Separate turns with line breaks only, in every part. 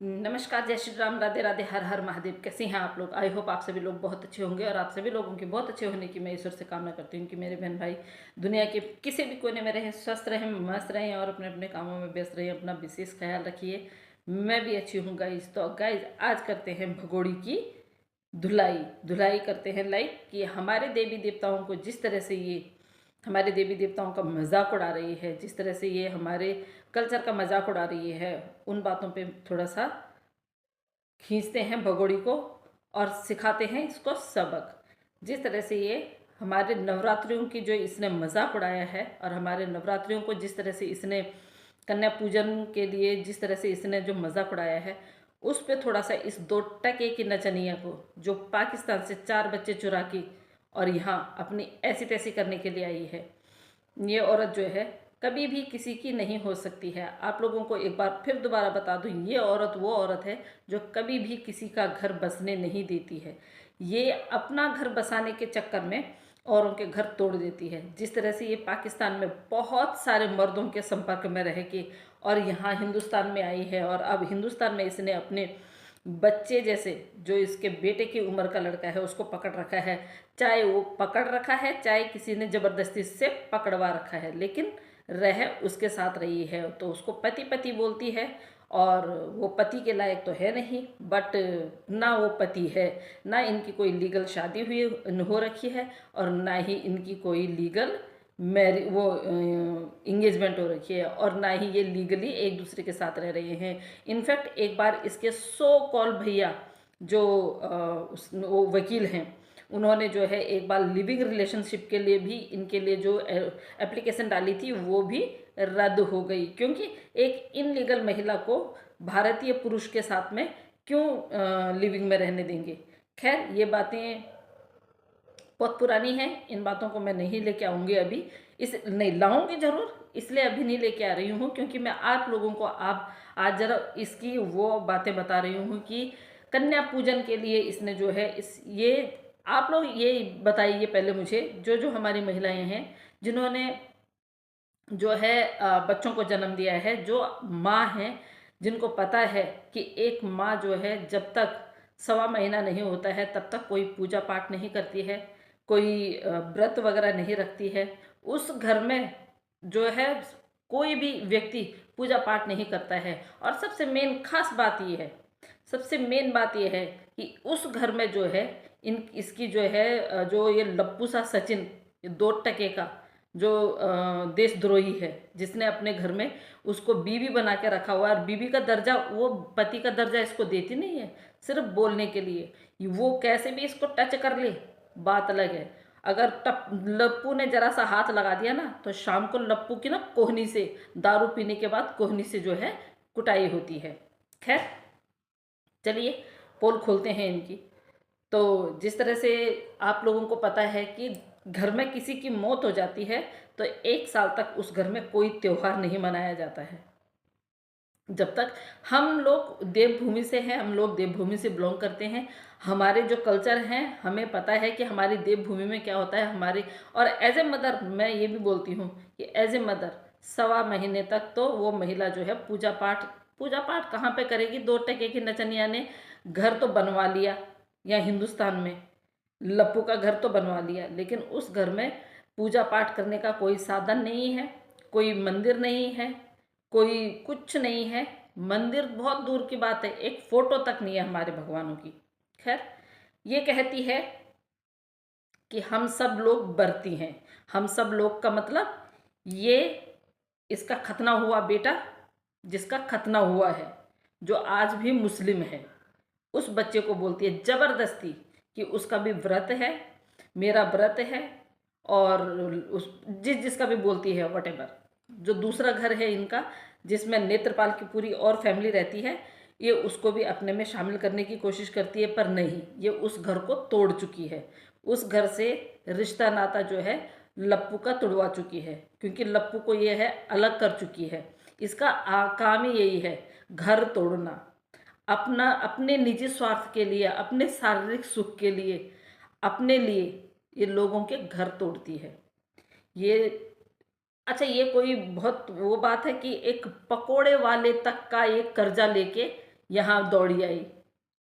नमस्कार, जय श्री राम, राधे राधे, हर हर महादेव। कैसे हैं आप लोग? आई होप आप सभी लोग बहुत अच्छे होंगे और आप सभी लोगों के बहुत अच्छे होने की मैं ईश्वर से कामना करती हूँ कि मेरे बहन भाई दुनिया के किसी भी कोने में रहें, स्वस्थ रहें, मस्त रहें और अपने अपने कामों में व्यस्त रहें। अपना विशेष ख्याल रखिए। मैं भी अच्छी हूँ गाइज। तो गाइज आज करते हैं भगोड़ी की धुलाई। धुलाई करते हैं लाइक कि हमारे देवी देवताओं को जिस तरह से ये हमारे देवी देवताओं का मजाक उड़ा रही है, जिस तरह से ये हमारे कल्चर का मजाक उड़ा रही है, उन बातों पे थोड़ा सा खींचते हैं भगोड़ी को और सिखाते हैं इसको सबक। जिस तरह से ये हमारे नवरात्रियों की जो इसने मजाक उड़ाया है और हमारे नवरात्रियों को जिस तरह से इसने कन्या पूजन के लिए जिस तरह से इसने जो मजाक उड़ाया है, उस पर थोड़ा सा इस 2 टके की नचनिया को जो पाकिस्तान से 4 बच्चे चुरा के और यहाँ अपनी ऐसी तैसी करने के लिए आई है, ये औरत जो है कभी भी किसी की नहीं हो सकती है। आप लोगों को एक बार फिर दोबारा बता दूं, ये औरत वो औरत है जो कभी भी किसी का घर बसने नहीं देती है। ये अपना घर बसाने के चक्कर में औरों के घर तोड़ देती है। जिस तरह से ये पाकिस्तान में बहुत सारे मर्दों के संपर्क में रह के और यहाँ हिंदुस्तान में आई है और अब हिंदुस्तान में इसने अपने बच्चे जैसे जो इसके बेटे की उम्र का लड़का है उसको पकड़ रखा है। चाहे वो पकड़ रखा है, चाहे किसी ने जबरदस्ती से पकड़वा रखा है, लेकिन रह उसके साथ रही है। तो उसको पति पति बोलती है और वो पति के लायक तो है नहीं, बट ना वो पति है, ना इनकी कोई लीगल शादी हुई हो रखी है और ना ही इनकी कोई लीगल इंगेजमेंट हो रखी है और ना ही ये लीगली एक दूसरे के साथ रह रहे हैं। इनफैक्ट एक बार इसके सो कॉल भैया जो वो वकील हैं, उन्होंने जो है एक बार लिविंग रिलेशनशिप के लिए भी इनके लिए जो एप्लीकेशन डाली थी वो भी रद्द हो गई, क्योंकि एक इनलीगल महिला को भारतीय पुरुष के साथ में क्यों लिविंग में रहने देंगे। खैर, ये बातें बहुत पुरानी है, इन बातों को मैं नहीं लेके आऊँगी अभी। इस नहीं लाऊंगी ज़रूर, इसलिए अभी नहीं लेके आ रही हूँ क्योंकि मैं आप लोगों को आप आज जरा इसकी वो बातें बता रही हूँ कि कन्या पूजन के लिए इसने जो है इस ये आप लोग ये बताइए पहले मुझे, जो जो हमारी महिलाएं हैं जिन्होंने जो है बच्चों को जन्म दिया है, जो माँ हैं, जिनको पता है कि एक माँ जो है जब तक 1.25 महीना नहीं होता है तब तक कोई पूजा पाठ नहीं करती है, कोई व्रत वगैरह नहीं रखती है, उस घर में जो है कोई भी व्यक्ति पूजा पाठ नहीं करता है। और सबसे मेन खास बात ये है, सबसे मेन बात ये है कि उस घर में जो है इन इसकी जो है जो ये लप्पू सा सचिन, ये 2 टके का जो देशद्रोही है, जिसने अपने घर में उसको बीवी बना के रखा हुआ है और बीवी का दर्जा, वो पति का दर्जा इसको देती नहीं है, सिर्फ बोलने के लिए। वो कैसे भी इसको टच कर ले बात अलग है। अगर टप लप्पू ने जरा सा हाथ लगा दिया ना तो शाम को लप्पू की ना कोहनी से, दारू पीने के बाद कोहनी से जो है कुटाई होती है। खैर चलिए पोल खोलते हैं इनकी। तो जिस तरह से आप लोगों को पता है कि घर में किसी की मौत हो जाती है तो 1 साल तक उस घर में कोई त्योहार नहीं मनाया जाता है। जब तक हम लोग देवभूमि से हैं, हम लोग देवभूमि से बिलोंग करते हैं, हमारे जो कल्चर हैं, हमें पता है कि हमारी देवभूमि में क्या होता है। हमारे और एज ए मदर मैं ये भी बोलती हूँ कि एज ए मदर 1.25 महीने तक तो वो महिला जो है पूजा पाठ कहाँ पे करेगी। 2 टके की नचनिया ने घर तो बनवा लिया, या हिंदुस्तान में लप्पू का घर तो बनवा लिया, लेकिन उस घर में पूजा पाठ करने का कोई साधन नहीं है, कोई मंदिर नहीं है, कोई कुछ नहीं है। मंदिर बहुत दूर की बात है, एक फोटो तक नहीं है हमारे भगवानों की। खैर, ये कहती है कि हम सब लोग बरती हैं। हम सब लोग का मतलब ये इसका खतना हुआ बेटा, जिसका खतना हुआ है, जो आज भी मुस्लिम है, उस बच्चे को बोलती है जबरदस्ती कि उसका भी व्रत है, मेरा व्रत है। और उस जिसका भी बोलती है वटेवर, जो दूसरा घर है इनका जिसमें नेत्रपाल की पूरी और फैमिली रहती है, ये उसको भी अपने में शामिल करने की कोशिश करती है, पर नहीं, ये उस घर को तोड़ चुकी है। उस घर से रिश्ता नाता जो है लप्पू का तोड़वा चुकी है, क्योंकि लप्पू को ये है अलग कर चुकी है। इसका काम ही यही है, घर तोड़ना, अपना अपने निजी स्वार्थ के लिए, अपने शारीरिक सुख के लिए, अपने लिए ये लोगों के घर तोड़ती है। ये अच्छा, ये कोई बहुत वो बात है कि एक पकोड़े वाले तक का एक कर्जा लेके यहाँ दौड़ी आई,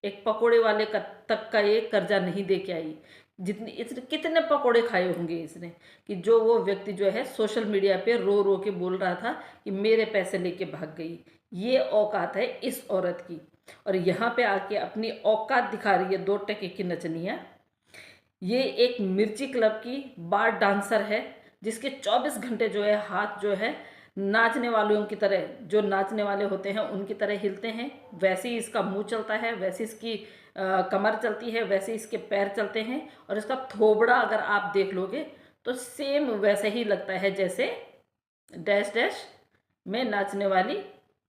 एक पकोड़े वाले का तक का ये कर्जा नहीं दे के आई। जितने इसने कितने पकोड़े खाए होंगे इसने, कि जो वो व्यक्ति जो है सोशल मीडिया पे रो रो के बोल रहा था कि मेरे पैसे लेके भाग गई। ये औकात है इस औरत की। और यहाँ पे आके अपनी औकात दिखा रही है 2 टके की नचनिया। ये एक मिर्ची क्लब की बार डांसर है, जिसके 24 घंटे जो है हाथ जो है नाचने वालों की तरह, जो नाचने वाले होते हैं उनकी तरह हिलते हैं। वैसे ही इसका मुंह चलता है, वैसे इसकी कमर चलती है, वैसे इसके पैर चलते हैं। और इसका थोबड़ा अगर आप देख लोगे तो सेम वैसे ही लगता है जैसे डैश डैश में नाचने वाली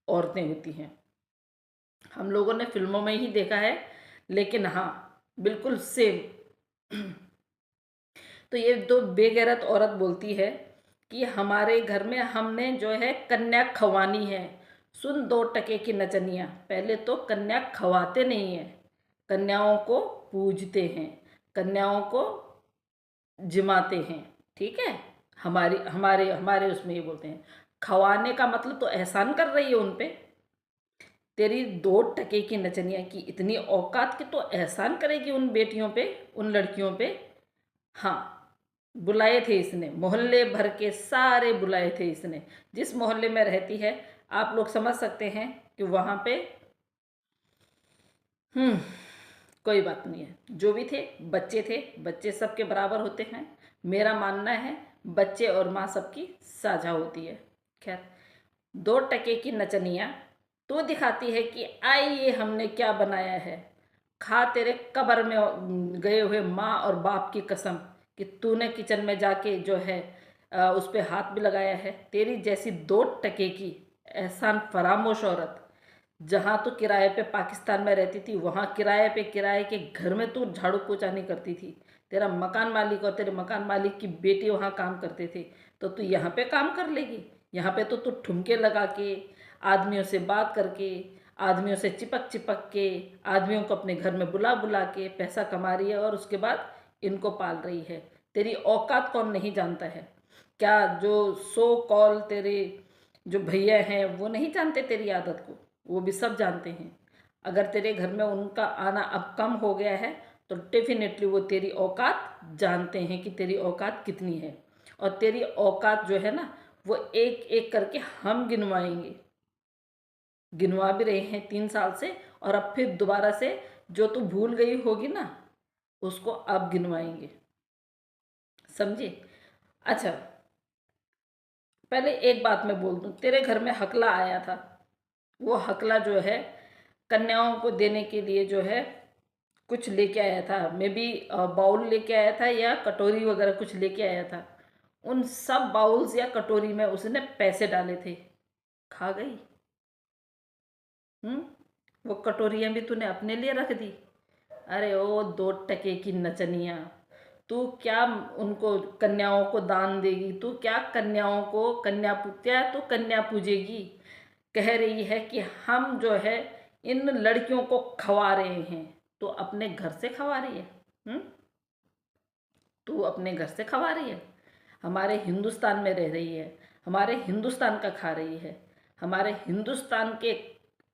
औरतें होती हैं। हम लोगों ने फिल्मों में ही देखा है, लेकिन हाँ बिल्कुल सेम। तो ये दो बेगैरत औरत बोलती है कि हमारे घर में हमने जो है कन्या खवानी है। सुन 2 टके की नचनिया, पहले तो कन्या खवाते नहीं है, कन्याओं को पूजते हैं, कन्याओं को जिमाते हैं। ठीक है, हमारी हमारे हमारे उसमें ये बोलते हैं। खवाने का मतलब तो एहसान कर रही है उन पे। तेरी 2 टके की नचनिया की इतनी औकात कि तो एहसान करेगी उन बेटियों पे, उन लड़कियों पे। हाँ, बुलाए थे इसने, मोहल्ले भर के सारे बुलाए थे इसने। जिस मोहल्ले में रहती है आप लोग समझ सकते हैं कि वहाँ पे कोई बात नहीं है। जो भी थे, बच्चे सबके बराबर होते हैं। मेरा मानना है बच्चे और माँ सबकी साझा होती है। खैर, 2 टके की नचनिया तो दिखाती है कि आइए हमने क्या बनाया है। खा तेरे कब्र में गए हुए माँ और बाप की कसम कि तूने किचन में जाके जो है उस पर हाथ भी लगाया है। तेरी जैसी 2 टके की एहसान फरामोश औरत, जहाँ तू किराए पे पाकिस्तान में रहती थी, वहाँ किराए के घर में तू झाड़ू पोछा नहीं करती थी। तेरा मकान मालिक और तेरे मकान मालिक की बेटी वहाँ काम करते थे, तो तू यहाँ पे काम कर लेगी। यहाँ पे तो तू ठुमके लगा के, आदमियों से बात करके, आदमियों से चिपक चिपक के, आदमियों को अपने घर में बुला बुला के पैसा कमा रही है और उसके बाद इनको पाल रही है। तेरी औकात कौन नहीं जानता है? क्या जो सो कॉल तेरे जो भैया हैं वो नहीं जानते तेरी आदत को? वो भी सब जानते हैं। अगर तेरे घर में उनका आना अब कम हो गया है तो डेफिनेटली वो तेरी औकात जानते हैं कि तेरी औकात कितनी है। और तेरी औकात जो है ना, वो एक एक करके हम गिनवाएंगे, गिनवा भी रहे हैं 3 साल से। और अब फिर दोबारा से जो तू भूल गई होगी ना, उसको अब गिनवाएंगे। समझे? अच्छा, पहले एक बात मैं बोल दूं, तेरे घर में हकला आया था। वो हकला जो है कन्याओं को देने के लिए जो है कुछ लेके आया था। मे बी बाउल लेके आया था या कटोरी वगैरह कुछ लेके आया था। उन सब बाउल्स या कटोरी में उसने पैसे डाले थे। खा गई। वो कटोरियाँ भी तूने अपने लिए रख दी। अरे ओ 2 टके की नचनिया, तू क्या उनको कन्याओं को दान देगी? तू क्या कन्याओं को क्या तू कन्या पूजेगी? कह रही है कि हम जो है इन लड़कियों को खवा रहे हैं। तो अपने घर से खवा रही है। तू अपने घर से खवा रही है, हमारे हिंदुस्तान में रह रही है, हमारे हिंदुस्तान का खा रही है। हमारे हिंदुस्तान के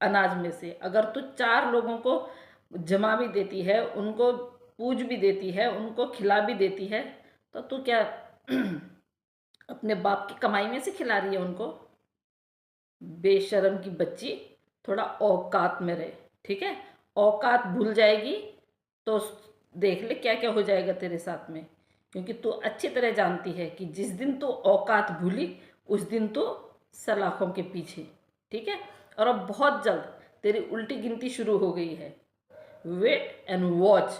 अनाज में से अगर तू 4 लोगों को जमा भी देती है, उनको पूज भी देती है, उनको खिला भी देती है, तो तू क्या अपने बाप की कमाई में से खिला रही है उनको? बेशर्म की बच्ची, थोड़ा औकात में रहे। ठीक है? औकात भूल जाएगी तो देख ले क्या क्या हो जाएगा तेरे साथ में। क्योंकि तू अच्छी तरह जानती है कि जिस दिन तू औकात भूली उस दिन तो सलाखों के पीछे। ठीक है? और अब बहुत जल्द तेरी उल्टी गिनती शुरू हो गई है। Wait and watch.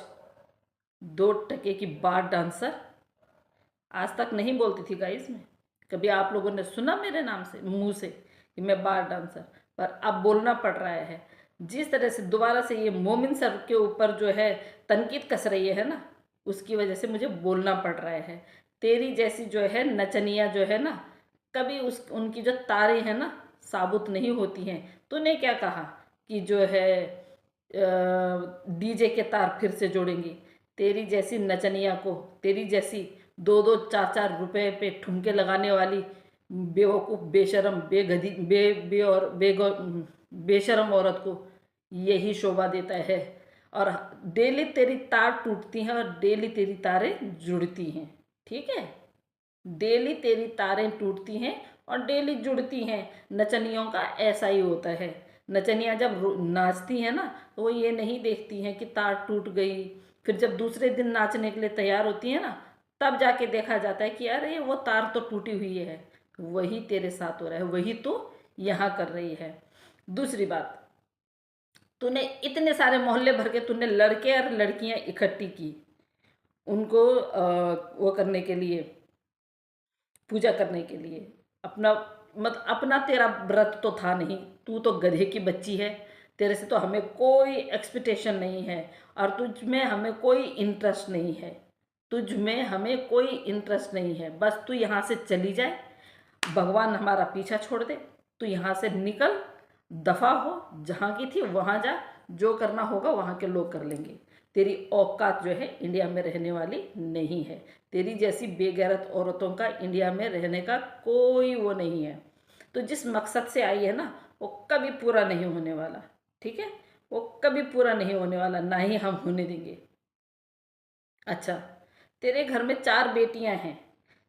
2 टके की बार डांसर आज तक नहीं बोलती थी गाइस मैं। कभी आप लोगों ने सुना मेरे नाम से, मुंह से, कि मैं बार डांसर? पर अब बोलना पड़ रहा है। जिस तरह से दोबारा से ये मोमिन सर के ऊपर जो है तनकीद कस रही है ना, उसकी वजह से मुझे बोलना पड़ रहा है। तेरी जैसी जो है नचनिया जो है ना, कभी उनकी जो तारें हैं ना साबुत नहीं होती हैं। तूने क्या कहा कि जो है डीजे के तार फिर से जोड़ेंगे? तेरी जैसी नचनिया को, तेरी जैसी 2-2 4-4 रुपए पे ठुमके लगाने वाली बेवकूफ़, बेशरम, बेगधी, बे बे और बेशरम औरत को यही शोभा देता है। और डेली तेरी तार टूटती हैं और डेली तेरी तारें जुड़ती हैं, ठीक है। डेली तेरी तारें टूटती हैं और डेली जुड़ती हैं। नचनियों का ऐसा ही होता है। नचनियाँ जब नाचती हैं ना, तो वो ये नहीं देखती हैं कि तार टूट गई। फिर जब दूसरे दिन नाचने के लिए तैयार होती है ना, तब जाके देखा जाता है कि अरे वो तार तो टूटी हुई है। वही तेरे साथ हो रहा है, वही तो यहाँ कर रही है। दूसरी बात, तूने इतने सारे मोहल्ले भर के तूने लड़के और लड़कियां इकट्ठी की, उनको वो करने के लिए, पूजा करने के लिए। अपना अपना तेरा व्रत तो था नहीं, तू तो गधे की बच्ची है। तेरे से तो हमें कोई एक्सपेक्टेशन नहीं है और तुझ में हमें कोई इंटरेस्ट नहीं है। तुझ में हमें कोई इंटरेस्ट नहीं है। बस तू यहाँ से चली जाए, भगवान हमारा पीछा छोड़ दे। तू यहाँ से निकल, दफा हो, जहाँ की थी वहाँ जा। जो करना होगा वहाँ के लोग कर लेंगे। तेरी औकात जो है इंडिया में रहने वाली नहीं है। तेरी जैसी बेगैरत औरतों का इंडिया में रहने का कोई वो नहीं है। तो जिस मकसद से आई है ना, वो कभी पूरा नहीं होने वाला, ठीक है। वो कभी पूरा नहीं होने वाला, ना ही हम होने देंगे। अच्छा, तेरे घर में 4 बेटियां हैं,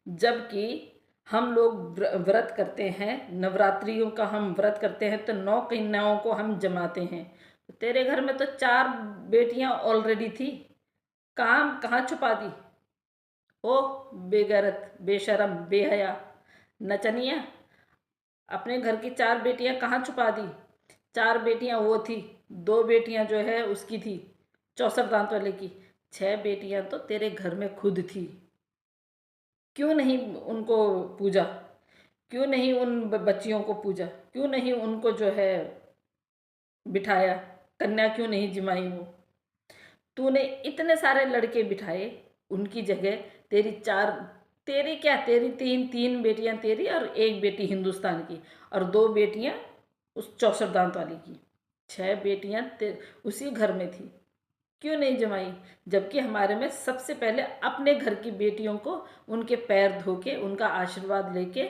जबकि हम लोग व्रत करते हैं, नवरात्रियों का हम व्रत करते हैं तो 9 कन्याओं को हम जमाते हैं। तो तेरे घर में तो 4 बेटियां ऑलरेडी थी, काम कहाँ छुपा दी? ओ बेगैरत, बेशरम, बेहया नचनिया, अपने घर की 4 बेटियां कहाँ छुपा दी? 4 बेटियां वो थी, 2 बेटियां जो है उसकी थी, 64 दांत वाले की। 6 बेटियां तो तेरे घर में खुद थी। क्यों नहीं उनको पूजा? क्यों नहीं उन बच्चियों को पूजा? क्यों नहीं उनको जो है बिठाया? कन्या क्यों नहीं जिमाई वो? तूने इतने सारे लड़के बिठाए, उनकी जगह तेरी 4, तेरी क्या, तेरी 3 बेटियां तेरी और 1 बेटी हिंदुस्तान की, और 2 बेटियां उस 64 दांत वाली की। 6 बेटियां उसी घर में थी। क्यों नहीं जमाई? जबकि हमारे में सबसे पहले अपने घर की बेटियों को उनके पैर धो के, उनका आशीर्वाद लेके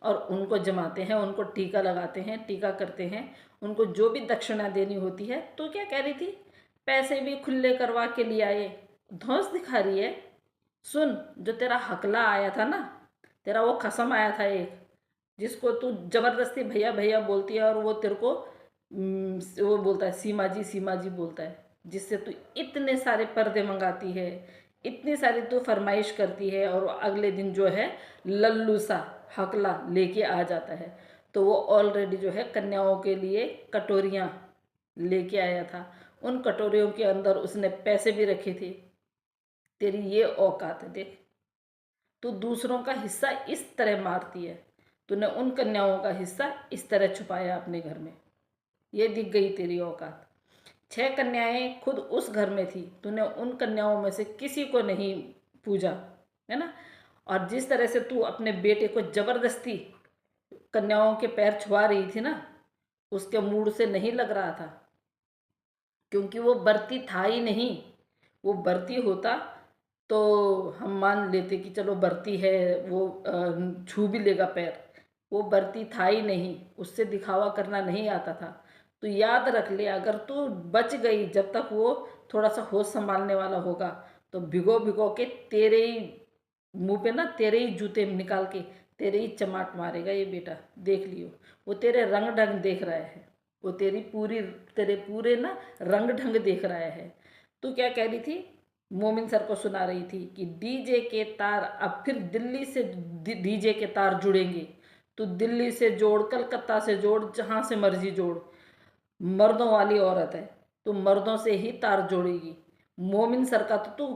और उनको जमाते हैं, उनको टीका लगाते हैं, टीका करते हैं, उनको जो भी दक्षिणा देनी होती है। तो क्या कह रही थी? पैसे भी खुले करवा के लिए आए, धौंस दिखा रही है। सुन, जो तेरा हकला आया था ना, तेरा वो खसम आया था एक, जिसको तू जबरदस्ती भैया भैया बोलती है और वो तेरे को वो बोलता है सीमा जी बोलता है, जिससे तू इतने सारे पर्दे मंगाती है, इतनी सारी तू फरमाइश करती है और अगले दिन जो है लल्लू सा हकला लेके आ जाता है। तो वो ऑलरेडी जो है कन्याओं के लिए कटोरियाँ लेके आया था। उन कटोरियों के अंदर उसने पैसे भी रखे थे। तेरी ये औकात है, देख। तू दूसरों का हिस्सा इस तरह मारती है। तूने उन कन्याओं का हिस्सा इस तरह छुपाया अपने घर में। ये दिख गई तेरी औकात। 6 कन्याएं खुद उस घर में थी, तूने उन कन्याओं में से किसी को नहीं पूजा, है ना। और जिस तरह से तू अपने बेटे को जबरदस्ती कन्याओं के पैर छुआ रही थी ना, उसके मूड से नहीं लग रहा था, क्योंकि वो बरती था ही नहीं। वो बरती होता तो हम मान लेते कि चलो बरती है, वो छू भी लेगा पैर। वो बरती था ही नहीं, उससे दिखावा करना नहीं आता था। तो याद रख ले, अगर तू बच गई जब तक वो थोड़ा सा होश संभालने वाला होगा, तो भिगो भिगो के तेरे ही मुंह पे ना, तेरे ही जूते निकाल के तेरे ही चमाट मारेगा ये बेटा, देख लियो। वो तेरे रंग ढंग देख रहा है, वो तेरे पूरे ना रंग ढंग देख रहा है। तू क्या कह रही थी? मोमिन सर को सुना रही थी कि डीजे के तार अब फिर दिल्ली से डीजे के तार जुड़ेंगे। तू दिल्ली से जोड़, कलकत्ता से जोड़, जहां से मर्जी जोड़, मर्दों वाली औरत है, तू मर्दों से ही तार जोड़ेगी। मोमिन सर का तो तू,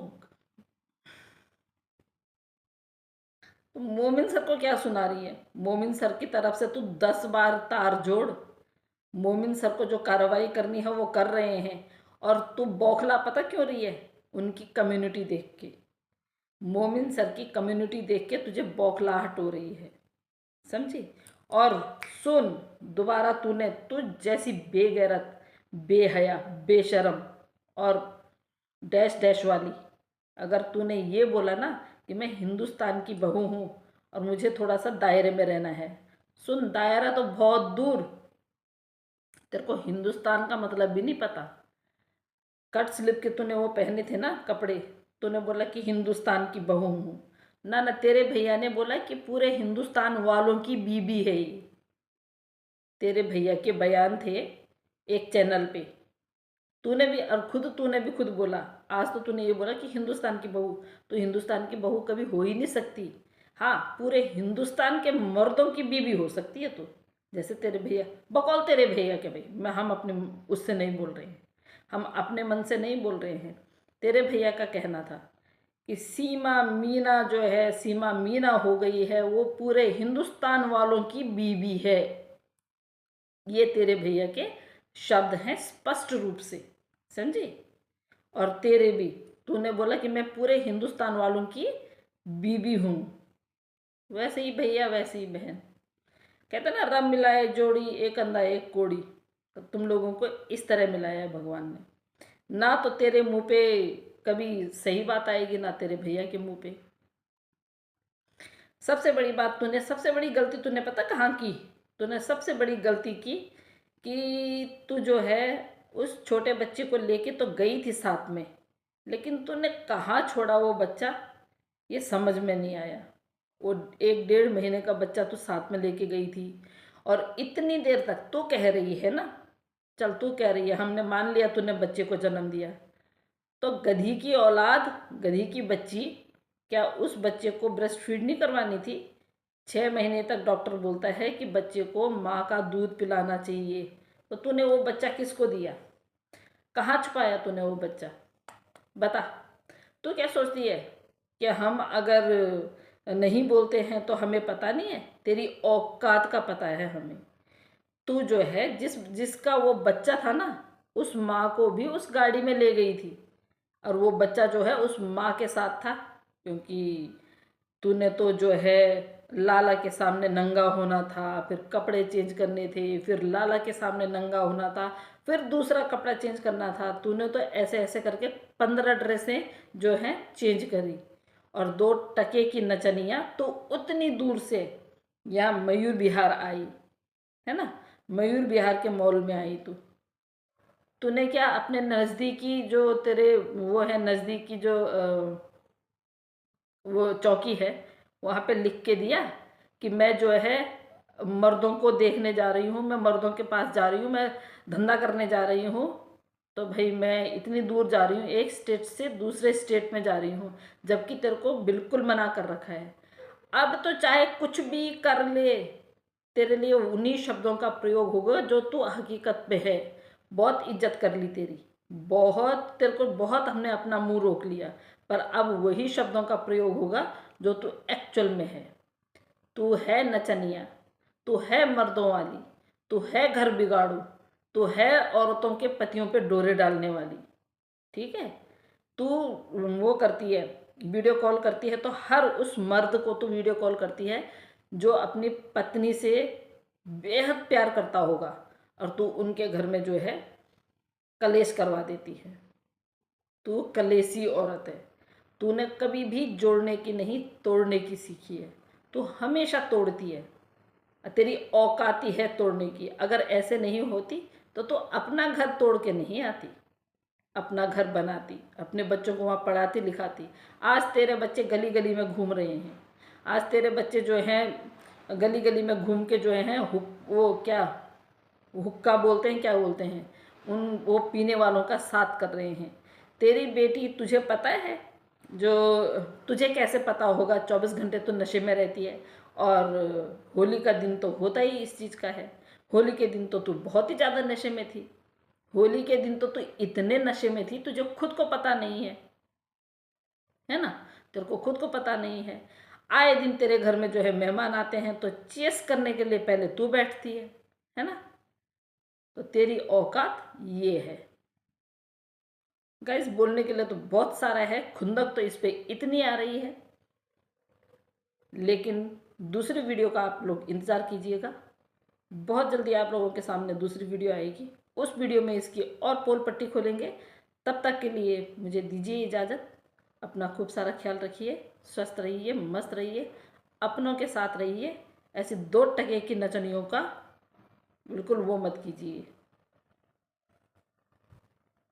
मोमिन सर को क्या सुना रही है? मोमिन सर की तरफ से तू 10 बार तार जोड़। मोमिन सर को जो कार्रवाई करनी है वो कर रहे हैं, और तू बौखला पता क्यों रही है? उनकी कम्युनिटी देख के, मोमिन सर की कम्युनिटी देख के तुझे बौखलाहट हो रही है, समझी? और सुन, दोबारा तूने तुझ जैसी बेगैरत, बेहया, बेशरम और डैश डैश वाली, अगर तूने ये बोला ना कि मैं हिंदुस्तान की बहू हूँ और मुझे थोड़ा सा दायरे में रहना है, सुन, दायरा तो बहुत दूर, तेरे को हिंदुस्तान का मतलब भी नहीं पता। कट स्लिप के तूने वो पहने थे ना कपड़े, तूने बोला कि हिंदुस्तान की बहू हूँ। ना ना, तेरे भैया ने बोला कि पूरे हिंदुस्तान वालों की बीबी है ये। तेरे भैया के बयान थे एक चैनल पे। तूने भी, और तूने भी खुद बोला, आज तो तूने ये बोला कि हिंदुस्तान की बहू। तो हिंदुस्तान की बहू कभी हो ही नहीं सकती। हाँ, पूरे हिंदुस्तान के मर्दों की बीवी हो सकती है तू। जैसे तेरे भैया, बकौल तेरे भैया के भाई, हम अपने उससे नहीं बोल रहे हैं, हम अपने मन से नहीं बोल रहे हैं। तेरे भैया का कहना था कि सीमा मीना जो है, सीमा मीना हो गई है, वो पूरे हिंदुस्तान वालों की बीवी है। ये तेरे भैया के शब्द हैं स्पष्ट रूप से, समझी। और तेरे भी, तूने बोला कि मैं पूरे हिंदुस्तान वालों की बीबी हूं। वैसे ही भैया वैसे ही बहन। कहते ना, रब मिलाए जोड़ी एक अंधा एक कोड़ी। तो तुम लोगों को इस तरह मिलाया है भगवान ने। ना तो तेरे मुंह पे कभी सही बात आएगी, ना तेरे भैया के मुंह पे। सबसे बड़ी बात तूने, सबसे बड़ी गलती तूने पता कहाँ की? तूने सबसे बड़ी गलती की कि तू जो है उस छोटे बच्चे को लेके तो गई थी साथ में, लेकिन तूने कहाँ छोड़ा वो बच्चा, ये समझ में नहीं आया। वो 1 डेढ़ महीने का बच्चा तू साथ में लेके गई थी, और इतनी देर तक तू कह रही है ना, चल तू कह रही है, हमने मान लिया तूने बच्चे को जन्म दिया, तो गधी की औलाद, गधी की बच्ची, क्या उस बच्चे को ब्रेस्ट फीड नहीं करवानी थी? 6 महीने तक डॉक्टर बोलता है कि बच्चे को माँ का दूध पिलाना चाहिए। तो तूने वो बच्चा किसको दिया? कहाँ छुपाया तूने वो बच्चा? बता। तू क्या सोचती है कि हम अगर नहीं बोलते हैं तो हमें पता नहीं है? तेरी औकात का पता है हमें। तू जो है, जिसका वो बच्चा था ना, उस माँ को भी उस गाड़ी में ले गई थी, और वो बच्चा जो है उस माँ के साथ था। क्योंकि तूने तो जो है लाला के सामने नंगा होना था, फिर कपड़े चेंज करने थे, फिर लाला के सामने नंगा होना था, फिर दूसरा कपड़ा चेंज करना था। तूने तो ऐसे ऐसे करके 15 ड्रेसें जो हैं चेंज करी। और 2 टके की नचनिया तो उतनी दूर से यहाँ मयूर विहार आई, है ना, मयूर विहार के मॉल में आई तू। तूने क्या अपने नज़दीकी जो तेरे वो है, नज़दीकी जो वो चौकी है, वहाँ पे लिख के दिया कि मैं जो है मर्दों को देखने जा रही हूँ, मैं मर्दों के पास जा रही हूँ, मैं धंधा करने जा रही हूँ। तो भाई मैं इतनी दूर जा रही हूँ, एक स्टेट से दूसरे स्टेट में जा रही हूँ, जबकि तेरे को बिल्कुल मना कर रखा है। अब तो चाहे कुछ भी कर ले, तेरे लिए उन्हीं शब्दों का प्रयोग होगा जो तू हकीकत में है। बहुत इज्जत कर ली तेरी, बहुत, तेरे को बहुत हमने अपना मुंह रोक लिया, पर अब वही शब्दों का प्रयोग होगा जो तू एक्चुअल में है। तू है नचनिया, तू है मर्दों वाली, तू है घर बिगाड़ू, तू है औरतों के पतियों पे डोरे डालने वाली। ठीक है? तू वो करती है, वीडियो कॉल करती है, तो हर उस मर्द को तू वीडियो कॉल करती है जो अपनी पत्नी से बेहद प्यार करता होगा, और तू उनके घर में जो है कलेश करवा देती है। तू कलेशी औरत है। तूने कभी भी जोड़ने की नहीं, तोड़ने की सीखी है। तू हमेशा तोड़ती है, तेरी औकाती है तोड़ने की। अगर ऐसे नहीं होती तो तू अपना घर तोड़ के नहीं आती, अपना घर बनाती, अपने बच्चों को वहाँ पढ़ाती लिखाती। आज तेरे बच्चे गली गली में घूम रहे हैं। आज तेरे बच्चे जो हैं गली गली में घूम के जो हैं वो क्या हुक्का बोलते हैं, क्या बोलते हैं, उन वो पीने वालों का साथ कर रहे हैं। तेरी बेटी, तुझे पता है, जो तुझे कैसे पता होगा, 24 घंटे तो नशे में रहती है। और होली का दिन तो होता ही इस चीज़ का है। होली के दिन तो तू बहुत ही ज़्यादा नशे में थी। होली के दिन तो तू इतने नशे में थी, तुझे खुद को पता नहीं है ना, तेरे को खुद को पता नहीं है। आए दिन तेरे घर में जो है मेहमान आते हैं तो चेस करने के लिए पहले तू बैठती है ना। तो तेरी औकात ये है। गाइस, बोलने के लिए तो बहुत सारा है, खुंदक तो इस पे इतनी आ रही है, लेकिन दूसरी वीडियो का आप लोग इंतज़ार कीजिएगा। बहुत जल्दी आप लोगों के सामने दूसरी वीडियो आएगी। उस वीडियो में इसकी और पोल पट्टी खोलेंगे। तब तक के लिए मुझे दीजिए इजाज़त। अपना खूब सारा ख्याल रखिए, स्वस्थ रहिए, मस्त रहिए, अपनों के साथ रहिए। ऐसी 2 टके की नचनियों का बिल्कुल वो मत कीजिए।